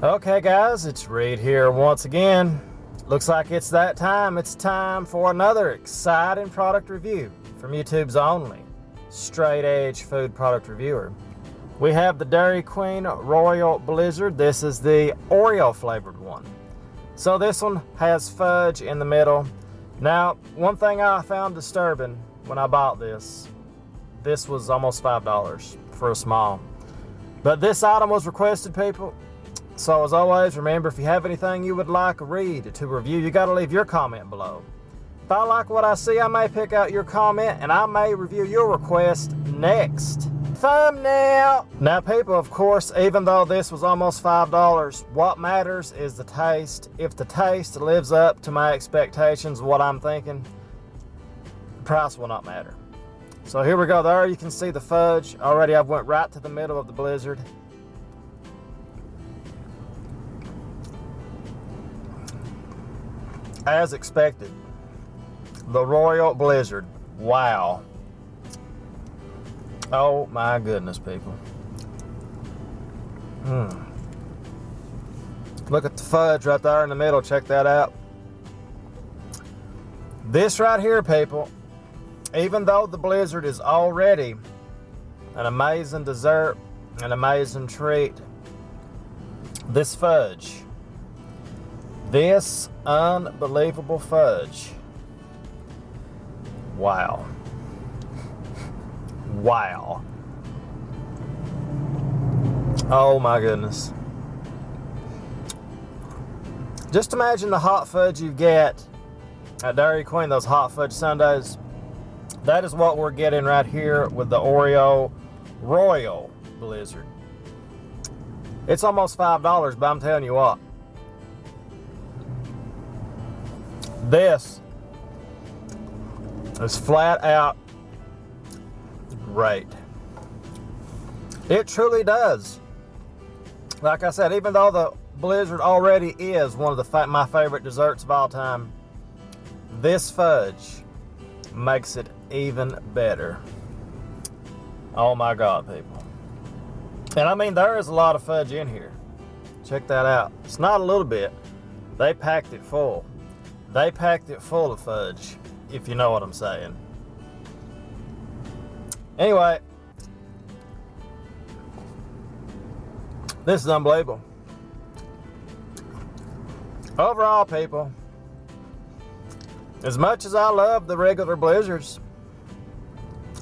Okay guys, it's Reed here once again. Looks like it's that time. It's time for another exciting product review from YouTube's only straight edge food product reviewer. We have the Dairy Queen Royal Blizzard. This is the Oreo flavored one. So this one has fudge in the middle. Now, one thing I found disturbing when I bought this was almost $5 for a small. But this item was requested, people. So as always, remember, if you have anything you would like Reed to review, you got to leave your comment below. If I like what I see, I may pick out your comment and I may review your request next. Thumbnail! Now people, of course, even though this was almost $5, what matters is the taste. If the taste lives up to my expectations, what I'm thinking, the price will not matter. So here we go. There you can see the fudge. Already I've went right to the middle of the Blizzard. As expected, the Royal Blizzard. Wow. Oh my goodness, people. Look at the fudge right there in the middle. Check that out. This right here, people, even though the Blizzard is already an amazing dessert, an amazing treat, this fudge, this unbelievable fudge, wow. Wow. Oh my goodness. Just imagine the hot fudge you get at Dairy Queen, those hot fudge sundaes. That is what we're getting right here with the Oreo Royal Blizzard. It's almost $5, but I'm telling you what, this is flat out great. It truly does. Like I said, even though the Blizzard already is one of my favorite desserts of all time, this fudge makes it even better. Oh my God, people. And I mean, there is a lot of fudge in here. Check that out. It's not a little bit. They packed it full. They packed it full of fudge, if you know what I'm saying. Anyway, this is unbelievable. Overall, people, as much as I love the regular Blizzards,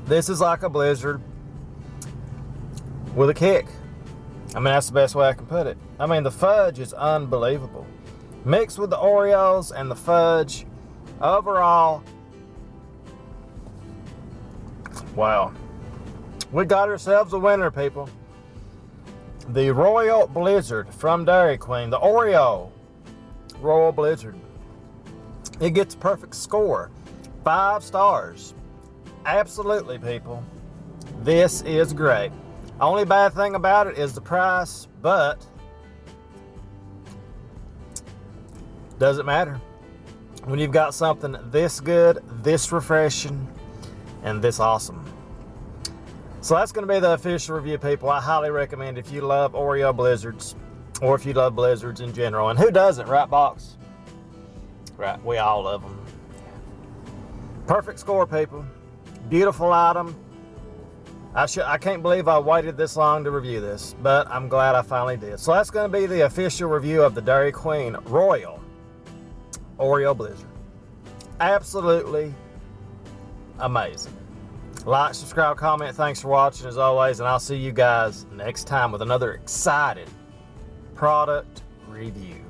this is like a Blizzard with a kick. I mean, that's the best way I can put it. I mean, the fudge is unbelievable. Mixed with the Oreos and the fudge, overall, wow. We got ourselves a winner, people. The Royal Blizzard from Dairy Queen, the Oreo Royal Blizzard. It gets a perfect score, 5 stars. Absolutely, people. This is great. Only bad thing about it is the price, but doesn't matter when you've got something this good, this refreshing, and this awesome. So that's going to be the official review, people. I highly recommend if you love Oreo Blizzards, or if you love Blizzards in general. And who doesn't, right, Box? Right, we all love them. Perfect score, people. Beautiful item. I can't believe I waited this long to review this, but I'm glad I finally did. So that's going to be the official review of the Dairy Queen Royal Oreo Blizzard. Absolutely amazing. Like, subscribe, comment. Thanks for watching as always, and I'll see you guys next time with another exciting product review.